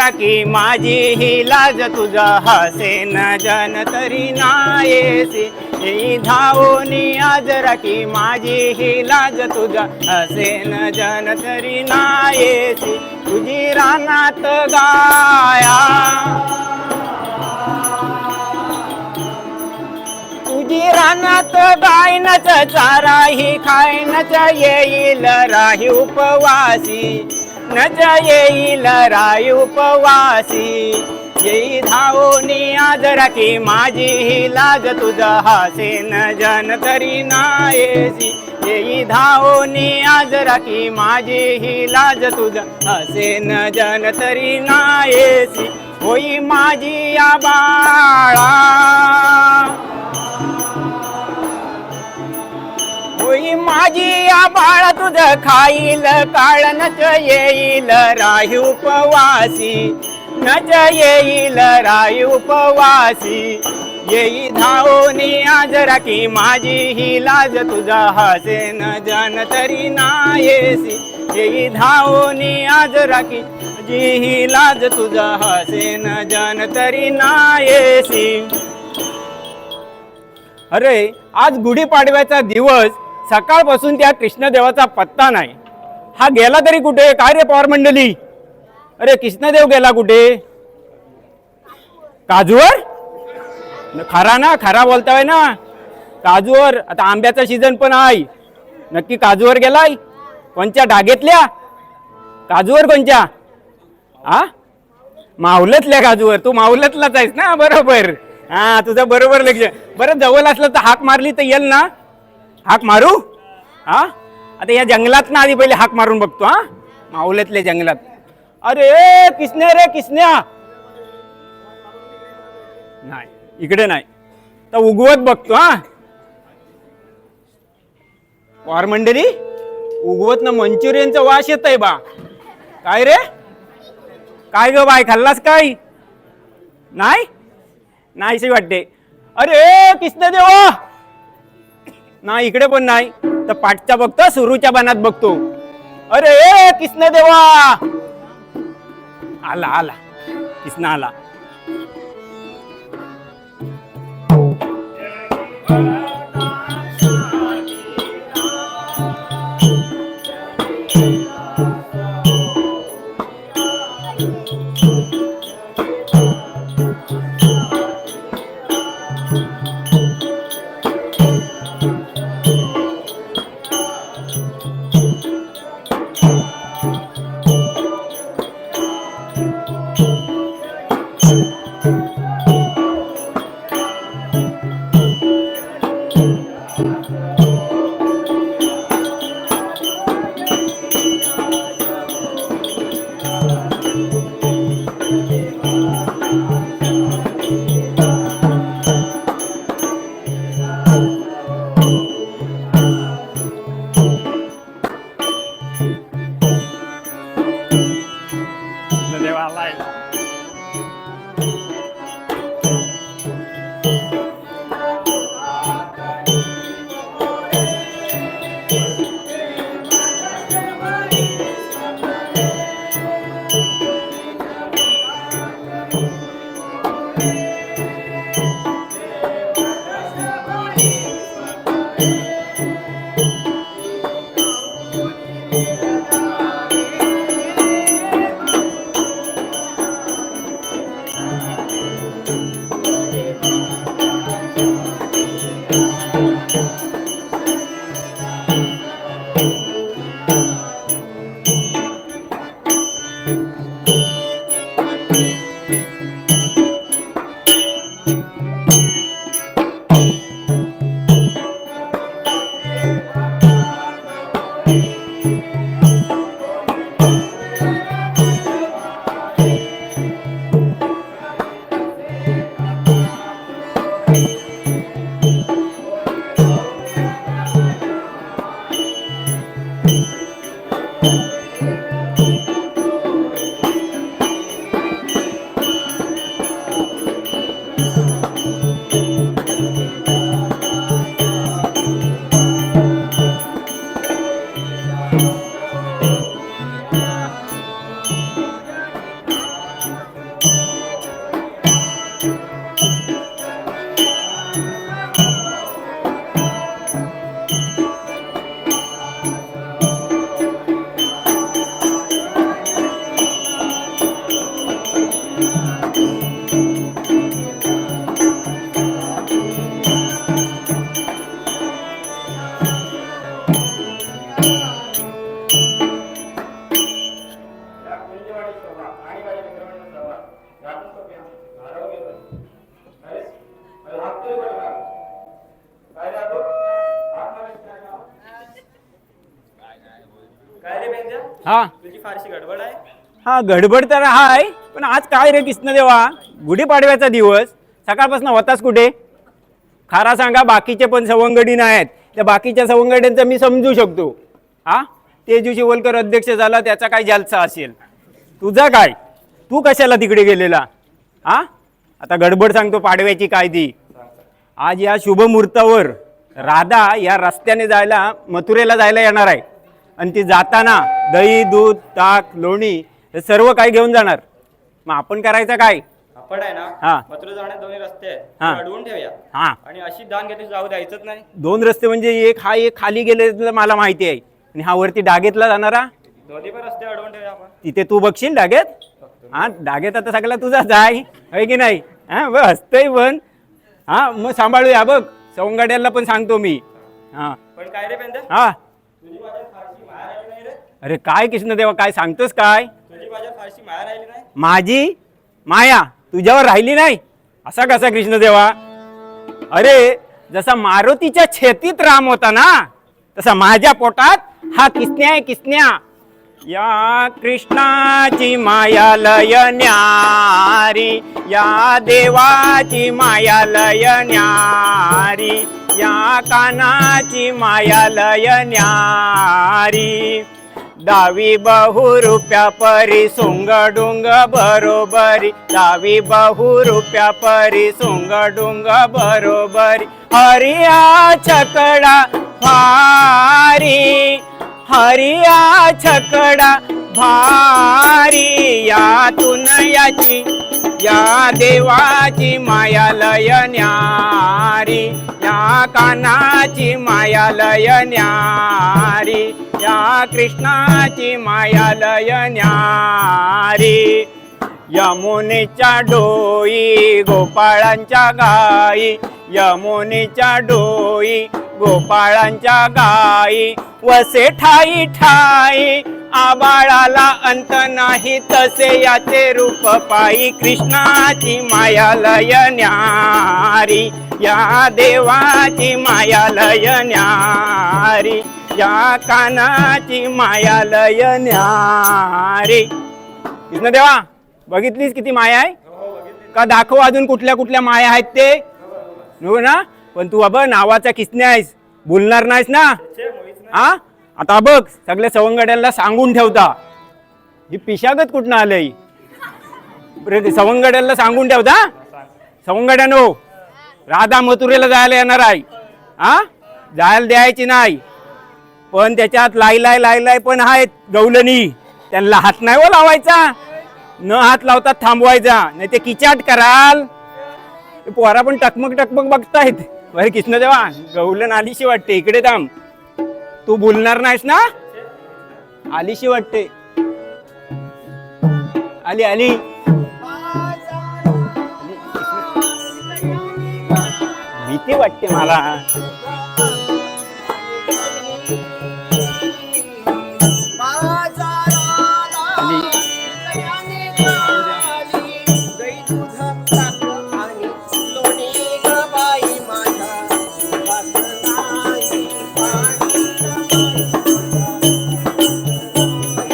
राखी माझी ही लाज तुझा हसेन जन तरी नायेसी येई धावोनी आज राखी माझी ही लाज तुझा हसेन जन तरी नायेसी तुझी रानात गाया तुझी रानात गायनच चारा ही खायनच येईल राही उपवासी नच येईल राही उपवासी येई धावोनी आज राखी माझी ही लाज तुझा हासेन जन तरी नायेसी येई धावोनी आज राखी माझी ही लाज तुझा हासेन जन तरी नायेसी होई माझी या बाळा होई माझी या बाळ तुझं खाईल काळनच येईल राही उपवासी नच येईल राही उपवासी येई धावोनी आज राखी माझी ही लाज तुझा हसेन जन तरी नायेसी येई धावोनी आज राखी माझी ही लाज तुझा हसेन जन तरी नायेसी. अरे आज गुढीपाडव्याचा दिवस सकाळपासून त्या कृष्णदेवाचा पत्ता नाही. हा गेला तरी कुठे? काय रे पवार मंडळी, अरे कृष्णदेव गेला कुठे? काजूवर? खरा ना, खरा बोलताय ना, काजूवर. आता आंब्याचा सीझन पण आहे, नक्की काजूवर गेलाय? कोणत्या डागेतल्या काजूवर? कोणत्या? हा, मावलतल्या काजूवर. तू मावलतलाच आहेस ना, बरोबर. हा, तुझं बरोबर लक्ष. बरं जवळ असलं तर हाक मारली तर येईल ना? हाक मारू? हा, आता या जंगलात ना आधी पहिले हाक मारून बघतो. हा, मावलतल्या जंगलात. अरे किसन्या रे किसन्या, नाही इकडे नाही तर उगवत बघतो. हा, वार मंडळी उगवत ना मंचुरियनचा वास येत आहे बा. काय रे, काय ग बाय, खाल्लास काय? नाही नाहीशी वाटते. अरे कृष्ण देवा, नाही इकडे पण नाही तर पाठच्या बघतो, सुरूच्या बनात बघतो. अरे कृष्ण देवा, आला आला कृष्ण आला. हा तुझी फारशी गडबड आहे. हा गडबड तर हाय, पण आज काय रे कृष्णदेवा, गुढीपाडव्याचा दिवस, सकाळपासून होताच कुठे? खरा सांगा, बाकीचे पण सवंगडी नाही आहेत, त्या बाकीच्या सवंगड्यांचं मी समजू शकतो. हा तेजू शिवलकर अध्यक्ष झाला त्याचा काय जलसा असेल, तुझा काय? तू कशाला तिकडे गेलेला? हा आता गडबड सांगतो पाडव्याची काय ती. आज या शुभ मुहूर्तावर राधा या रस्त्याने जायला, मथुरेला जायला येणार आहे, आणि ती जाताना दही दूध ताक लोणी हे सर्व काही घेऊन जाणार. मग आपण करायचं काय? आपण आहे हा. ना, मथुरा जाण्यात दोन्ही रस्ते आहेत, हा. ते अडवून ठेवूया. हा आणि अशी दान घेतली जाऊ द्यायचंच नाही. दोन रस्ते म्हणजे एक हा एक खाली गेले मला माहिती आहे, आणि हा वरती डागेतला जाणारा, दोन्ही पण रस्ते अडवून ठेवूया आपण. तिथे तू बघशील डागेत. हा डागेत आता सगळा तुझाच आहे की नाही? हा बघ हसतंय पण. हा मग सांभाळूया बघ, सवंगड्याला पण सांगतो मी. हा पण काय रे पेंदे, हा तुझी माझ्या फारशी माया राहिली नाही रे. अरे काय कृष्णदेवा, काय सांगतोस काय? तुझी माझ्या फारशी माया राहिली नाही. माझी माया तुझ्यावर राहिली नाही असा कसा कृष्णदेवा? अरे जसा मारुतीच्या छेतीत राम होता ना, तसा माझ्या पोटात हा किसन्या आहे, किसन्या. या कृष्णाची माया लय न्यारी, या देवाची माया लय न्यारी, या कानाची माया लय न्यारी. डावी बहुरुप्या परी सोंग डुंग बरोबरी, डावी बहुरुप्या परी सोंग डुंग बरोबरी. हरिया छकडा भारी, हरिया छकडा भारी, यातून याची या देवाची माया लय न्यारी, या कानाची माया लय न्यारी, या कृष्णाची माया लय न्यारी. यमुनेच्या डोई गोपाळांच्या गाई, यमुनेच्या डोई गोपाळांच्या गाई. वसे ठाई ठाई आबाळाला अंत नाही, तसे याचे रूप पायी. कृष्णाची माया लय न्यारी, या देवाची माया लय न्यारी, या कानाची माया लय न्यारी. कृष्णदेवा बघितलीस किती माया आहे का? दाखव अजून कुठल्या कुठल्या माया आहेत ते. हो ना, पण तू बाबा नावाचा किसन्या आहेस, बोलणार नाहीस ना. हा आता बघ सगळ्या सवंगड्याला सांगून ठेवता, ही पिशागत कुठनं आलंय? सवंगड्याला सांगून ठेवता, सवंगड्यानो राधा मथुरेला जायला येणार आहे. हा जायला द्यायची नाही, पण त्याच्यात लायलाय पण आहेत गवलनी, त्यांना हात नाही हो लावायचा, न हात लावतात थांबवायचा, नाही ते किचाट कराल. पोरा पण टकमक बघतायत. बरं कृष्णदेवा गवलन आलीशी वाटते, इकडे थांब. तू बोलणार नाहीस ना? आलीशी वाटते, आली आली. भीती वाटते मला.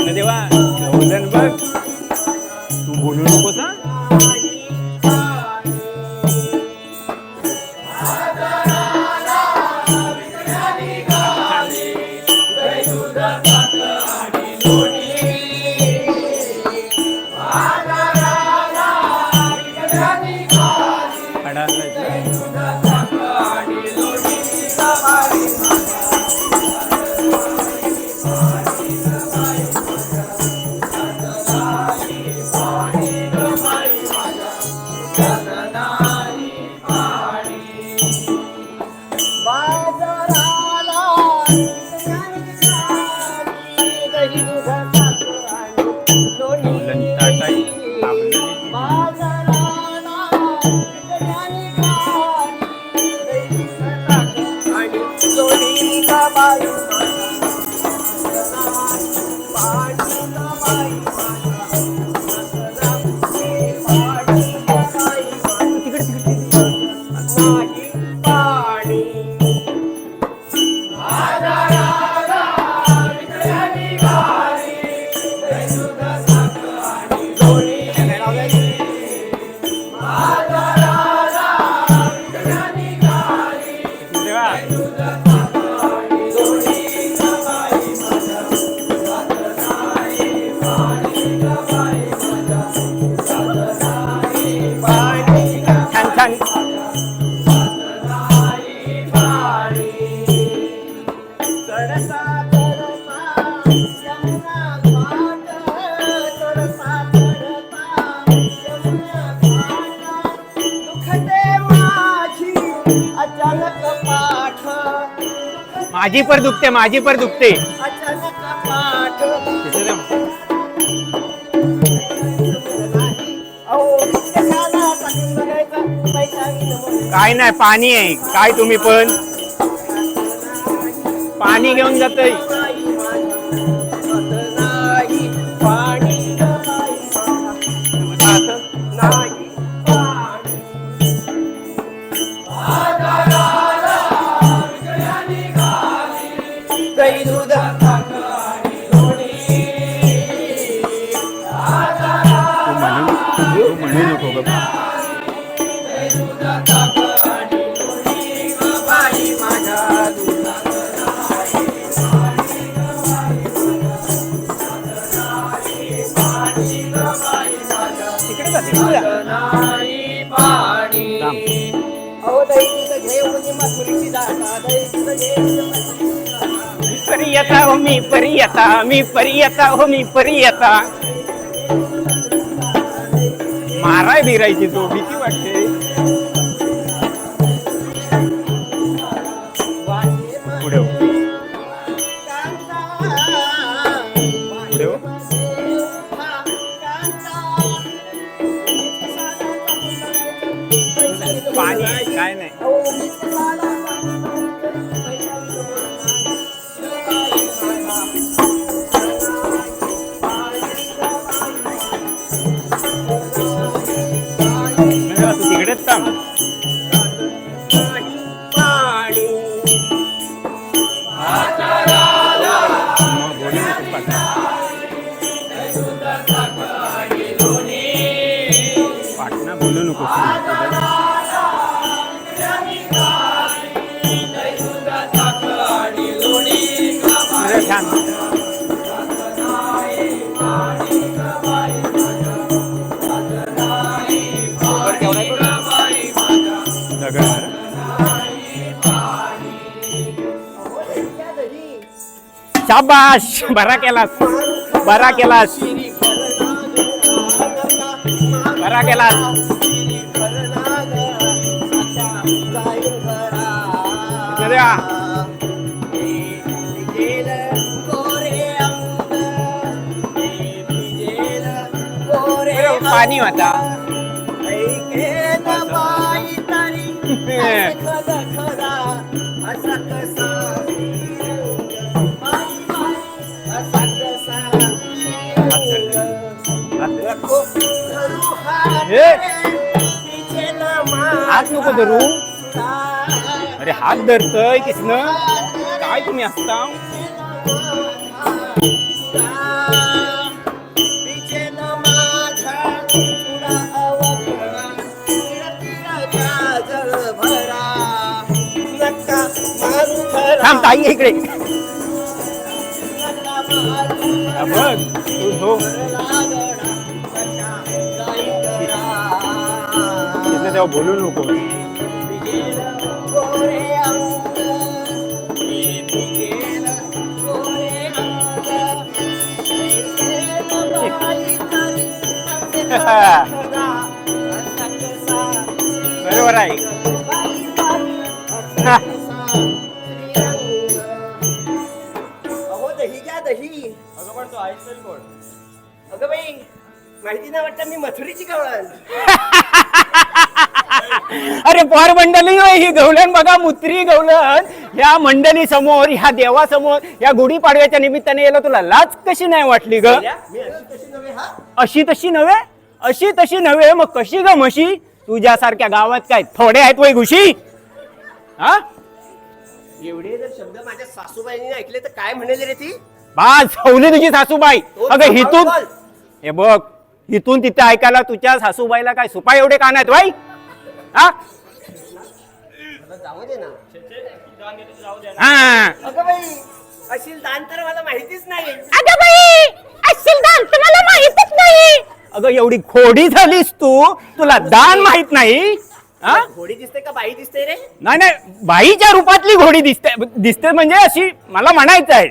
देवा गवलन बघ, तू बोलू नकोस हा. माझी पर दुखते, माझी पर दुखते. अचानक पाठ तिथे जा. अहो कशाला टाकून बघायचं पैसा घेऊन काय नाही, पाणी आहे. काय तुम्ही पण पाणी घेऊन जातोय. नाही पाणी नाही दही दूध तू म्हणू नको ग. बाई माझ्या तिकडे जा, तिकडे जा. नाही पाणी थांब. अहो दही दूध घे म्हणजे मथुरीची दाटा दही दूध घे मी परी येता हो, मी परी येता, मी परी येता हो, मी परी येता. माराय बिरायची तो भीती वाटते. पुढे हो. पुढे हो. पाणी आहे, काय नाही. तू तिकडेच थांब. मग बोलू नको पाठवा. पाटणा बोलू नको. छान. दगड. शाबाश, बरा केलास, बरा केलास, बरा केलास. इकडे द्या. पाणी होता. हात नको धरू. अरे हात धरतय किसन. काय तुम्ही असता. थांब ताई इकडे. बघ तू झोप. तिथे तेव्हा बोलू नको. बरोबर आहे. अहो दही घ्या दही. अगं पण तो ऐकतोय कोण? अगं बाई माहिती नाही वाटतं मी मथुरीची गवळण. अरे पोर मंडळी होय ही गवलन बघा. मुत्री गवलन ह्या मंडळी समोर, ह्या देवासमोर, या गुढीपाडव्याच्या निमित्ताने याला तुला लाज कशी नाही वाटली ग. मी अशी कशी नव्हे हा. अशी तशी नव्हे, अशी तशी नव्हे. मग कशी ग म्हशी. तुझ्यासारख्या गावात काय थोडे आहेत वय घुशी. हा एवढे जर शब्द माझ्या सासूबाईंनी ऐकले तर काय म्हणेल रे ती. बाज हवली तुझी सासूबाई. अगं हितून बोल. हे बघ, इथून तिथे ऐकायला तुझ्या सासूबाईला काय सुपाय एवढे कान आहेत बाई. हा मला जाऊ दे ना. दान घेतो जाऊ द्या ना. हा. अगं बाई अशील दान तर मला माहितीच नाही. अगं बाई असेल दान तुम्हाला माहितच नाही. अगं एवढी खोडी झालीस तू, तुला दान माहित नाही. हा घोडी दिसते का बाई दिसते रे. नाही नाही, बाईच्या रूपातली घोडी दिसते. दिसते म्हणजे अशी मला म्हणायचं आहे.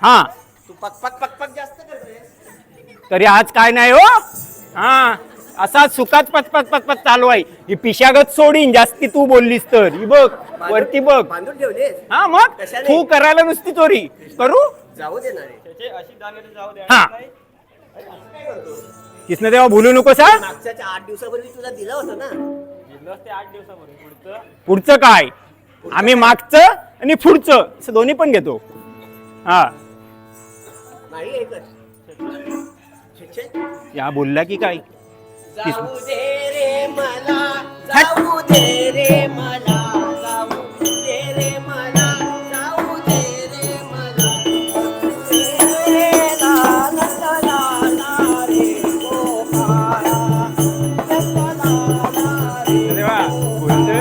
हा तू पक पक पक पक जास्त करते. तरी आज काय नाही हो. हा असा सुखात पचपच पचपच चालू आहे. ही पिशागत सोडीन जास्ती तू बोललीस तर. ही बघ वरती बघ. बांधून ठेवले हा मग कशाने? तू करायला नुसती चोरी करू. जाऊ दे ना रे. त्याचे अशी दांगेत जाऊ द्या हा. नाही. कृष्ण देवा बोलू नकोस हा. मागच्या 8 दिवसापूर्वी तुला दिलं होतं ना. जिल्ह्यात ते 8 दिवसापूर्वी पुढचं पुढचं काय आम्ही मागचं आणि पुढचं असं दोन्ही पण घेतो. हा नाही एकच. छे, छे. या बोलला की काय. जाऊ दे रे मला, जाऊ दे रे मला, जाऊ दे रे मला, जाऊ दे रे मला. ला, ला, ला, ला, ला रे गोपाळा. ला, ला, ला, ला रे देवा बोलतोय.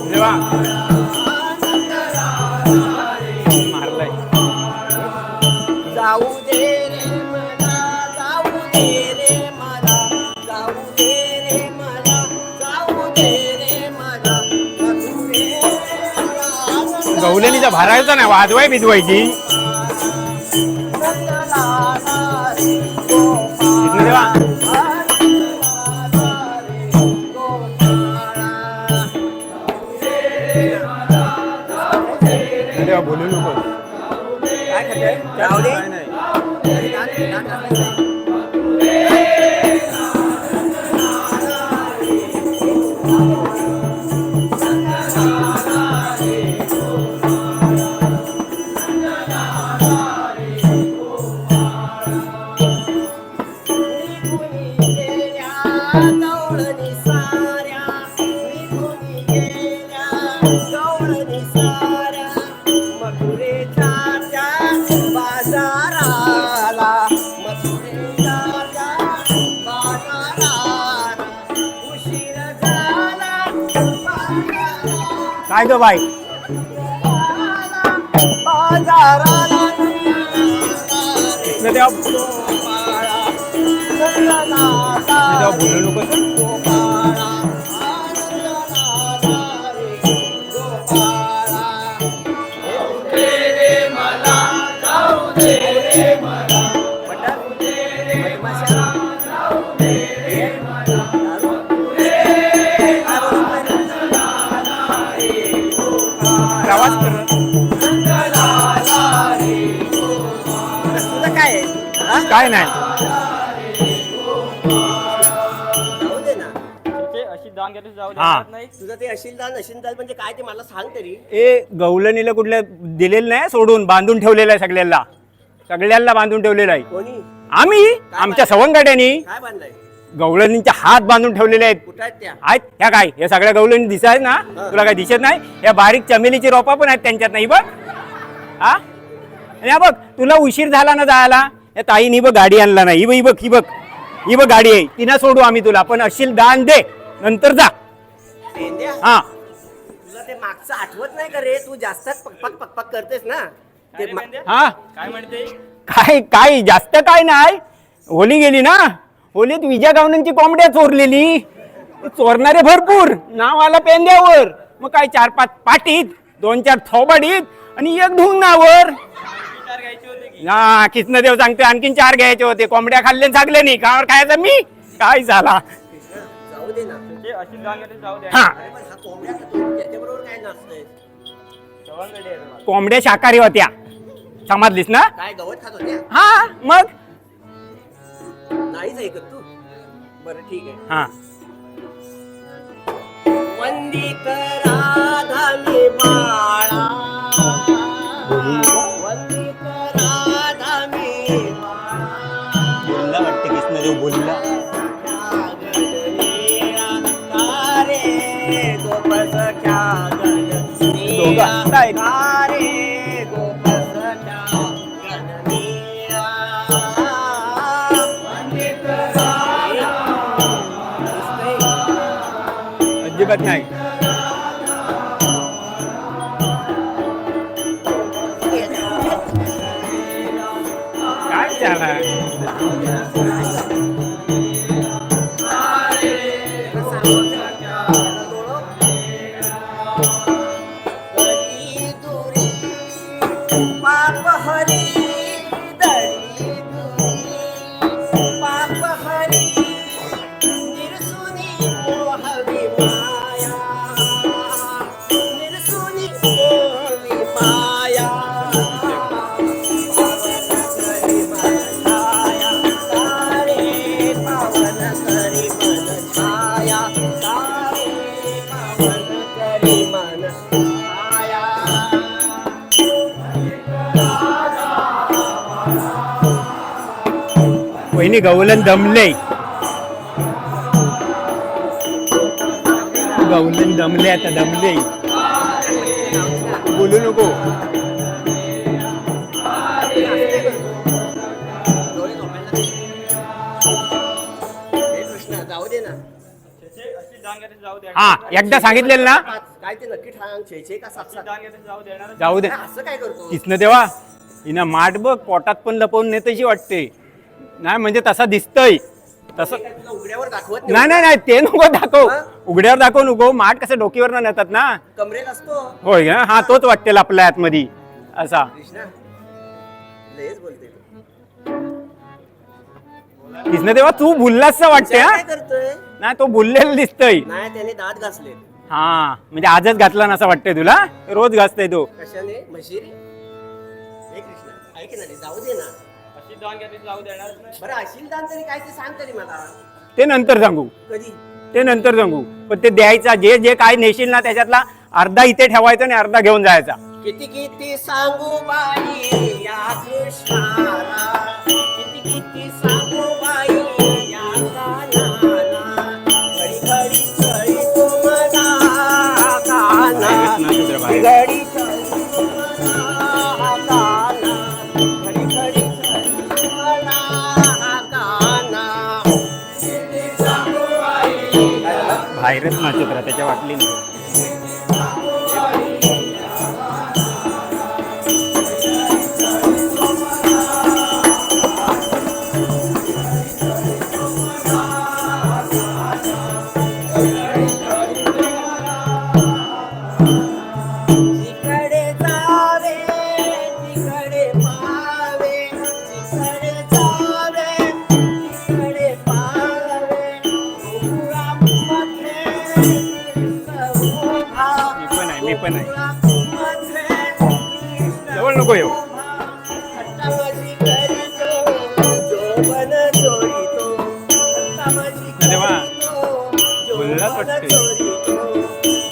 देवा मारलाय. जाऊ दे रे मला, जाऊ दे रे मला, जाऊ दे रे मला, जाऊ दे रे मला. गवलेलीचा भरायचा नाही वाजवाय भिजवायची. कृष्ण देवा देवा बोलू नको. काय खाते? जाऊ दे. गवळणी साऱ्या, निघून गेल्या गवळणी साऱ्या, मथुरेच्या त्या बाजाराला, मथुरेच्या त्या बाजाराला, उशीर झाला बाजाराला, काय ग बाई. बाजाराला. कृष्ण देवा देवा बोलू नको. प्रवास कर. तुझं काय आहे? हा? काय नाही. जाऊ दे ना. त्याचे अशी दांगेत जाऊ हा. द्या नाही. तुझं ते अशिलदान म्हणजे काय ते मला सांग तरी. ए गवलनीला कुठल्या दिलेलं नाही सोडून बांधून ठेवलेलं आहे सगळ्याला बांधून ठेवलेलं आहे. कोणी आम्ही आमच्या सवंगड्यानी काय बांधलंय? गवलनींचे हात बांधून ठेवलेले आहेत. कुठं आहेत त्या? आहेत ह्या काय हे सगळ्या गवलनी दिसायत ना तुला काय दिसत नाही. या बारीक चमेलीची रोपा पण आहेत त्यांच्यात नाही बघ. हा आणि हा बघ तुला उशीर झाला ना जायला या ताईनी बघ गाडी आणला नाही. ही बघ गाडी आहे तिनं सोडू आम्ही तुला पण अशील दान दे नंतर जा. पेंद्या, हा तुला ते मागचं आठवत नाही का रे? तू जास्त पकपक पकपक करतेस ना. काय रे मेंढ्या? हा काय म्हणते काय जास्त काय नाही. होली गेली ना होलीत विजया गावण्यांची कोंबड्या चोरलेली. चोरणारे भरपूर नाव आला पेंद्यावर. मग काय 4-5 पाटीत 2-4 थोबाडीत आणि एक धुंगावर. विचार घ्यायची होती की ना कृष्णदेव सांगते आणखीन 4 घ्यायचे होते. कोंबड्या खाल्ले सांगले नाही कावर खायचं मी काय झाला. जाऊ दे ना. त्याचे अशी दांगेत जाऊ द्या हा अरे पण हा कोंबड्या खातो, त्याच्याबरोबर काय नसतंय? सवंगडी आहे तुम्हाला. कोंबड्या शाकाहारी होत्या समजलीस ना. काय गवत खात होत्या? हा मग नाहीच ऐकत तू. बरं ठीक आहे. हा वंदित राधा मी बाळा, वंदित राधा मी बाळा, बोलला वाटतं कृष्णदेव बोलला. कारे गोपस क्या दोघं हसतायत. कारे गोपस क्या गणनीया. वंदित राधा. अजिबात नाही. त्याला दरी दुरी पाप हरी दरी दुरी पाप हरी निरसुनी मोहवी माया निरसुनी मोहवी माया पावन करी मन छाया तारे पावन करी मन छाया वहिनी गवलन दमले गवलन दमले आता दमले बोलू नको डोळे झोपायला हे कृष्णा जाऊ दे ना अशी दांगेत जाऊ दे हा एकदा सांगितलेलं ना काय ते नक्की ठाण छेचे का सात अशी सात दांगेत जाऊ देणार जाऊ दे असं काय करतो किसनं देवा हिनं माठ बघ पोटात पण लपवून नेतशी वाटते नाही म्हणजे तसा दिसतय तसं काय तुला उघड्यावर दाखवत नाही नाही नाही ते नको दाखव हा? उघड्यावर दाखव नको माठ कसं डोकीवर नेतात ना कमरेत असतो होय का? हा तोच वाटतेला आपल्या आतमध्ये असा कृष्णा लयच बोलते तू. किसनं देवा तू बोललास वाटते हा काय करतोय नाही तो बोललेला दिसतय नाही त्याने दात घासले हा म्हणजे आजच घातला ना असं वाटतंय तुला रोज घासतय तो कशाने म्हशीरी हे कृष्णा ऐक ना रे, जाऊ दे ना अशी दांगेत जाऊ देणारच नाही बरं अशील दान तरी काय ते सांग तरी मला ते नंतर सांगू कधी ते नंतर सांगू पण ते द्यायचा जे जे काय नेशील ना त्याच्यातला अर्धा इथे ठेवायचा आणि अर्धा घेऊन जायचा किती किती सांगू बाई या कृष्णाला किती किती सांगू बाई या कानाला घडी घडी चळी तुम्हाला काना घडी चळी तुम्हाला काना घडी घडी चळी तुम्हाला काना बाहेरच नाचत राहा त्याच्या वाटली नाही जिकडे जावे तिकडे पावे जिकडे जावे तिकडे पावे गोकुळामध्ये कृष्ण उभा. मी पण आहे गोकुळामध्ये कृष्ण जवळ नको येऊ उभा. हट्टामधी करीतो, जोबन चोरीतो. हट्टामधी अरे वा. करीतो, बोललाच जोबन वाटतंय. चोरीतो.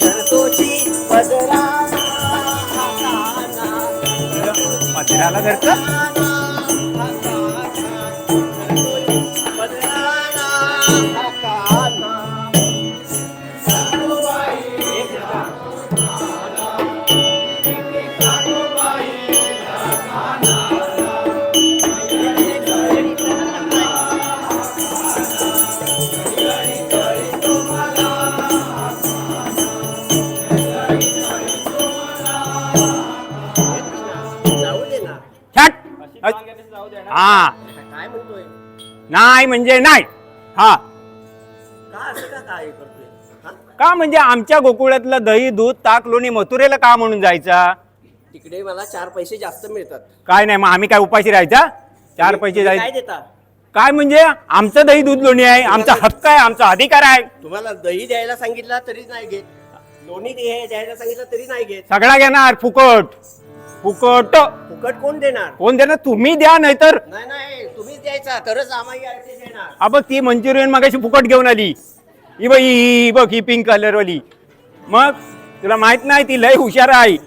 धरतोची पदरा मथुराला धरतं जाऊ दे ना छाट अशी दांगेत जाऊ देणार हा काय म्हणतोय नाही म्हणजे नाही हा का असं का काय करतोय हा? का म्हणजे आमच्या गोकुळातलं दही दूध ताक लोणी मथुरेला का म्हणून जायचा तिकडे मला 4 पैसे जास्त मिळतात काय नाही मग आम्ही काय उपाशी राहायचा 4 पैसे तुम्ही काय जायचे देता काय म्हणजे आमचं दही दूध लोणी आहे आमचा हक्क आहे आमचा अधिकार आहे तुम्हाला दही द्यायला सांगितलं तरी नाही घेत लोणी द्यायला सांगितलं तरी नाही घेत सगळा घेणार फुकट फुकट फुकट कोण देणार कोण देणार तुम्ही द्या नाहीतर नाही नाही तुम्हीच द्यायचा तरच आम्हाला आरती देणार हा बघ ती मंचुरियन मागाशी फुकट घेऊन आली ही बघ ही बघ ही पिंक कलर वाली मग तुला माहित नाही ती लय हुशार आहे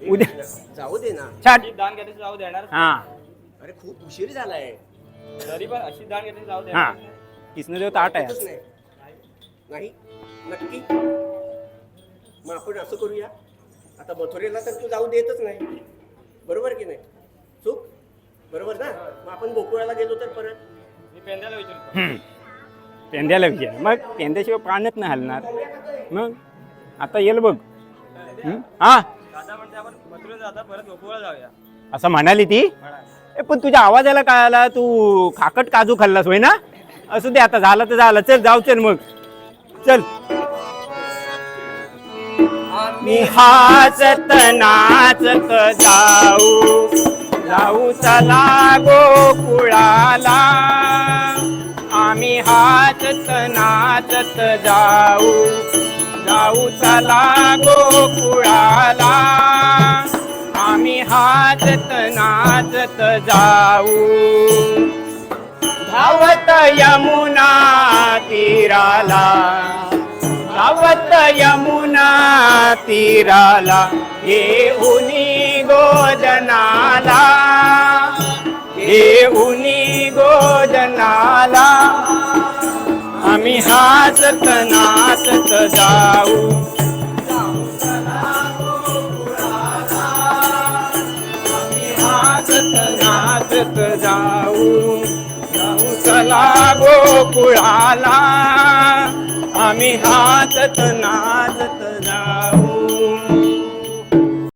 उद्या जाऊ दे ना छाट अशी दांगेत जाऊ देणार हा अरे खूप उशीर झालाय तरी पण अशी दांगेत जाऊ हा देणार किसनं ताट आहे ऐकतच नाही नाही नक्की मग आपण असं करूया आता मथुरेला तर तू जाऊ देतच नाही बरोबर की नाही चूक बरोबर ना मग आपण गोकुळाला गेलो तर परत मी पेंद्याला विचारतो हम्म. पेंद्याला विचार मग पेंद्याशिवाय प्राणच नाही हलणार मग आता येईल बघ हा दादा म्हणते आपण मथुरेला जाता परत गोकुळला जाऊया असं म्हणाली ती म्हणा. पण तुझ्या आवाजाला काय आला, तू खाकट काजू खाल्लास होय ना? असू दे, आता झालं तर झालं, चल जाऊ, चल मग चल. आम्ही हसत नाचत जाऊ जाऊ चला गोकुळाला. आम्ही हसत नाचत जाऊ जाऊ चला गोकुळाला. आम्ही हसत नाचत जाऊ धावत यमुना तीराला. धावत यमुना तीराला येऊनी गोदनाला. येऊनी गोदनाला. आम्ही हसत नाचत जाऊ हसत नाचत जाऊ जाऊ चला गोकुळाला. आम्ही हसत नाचत जाऊ.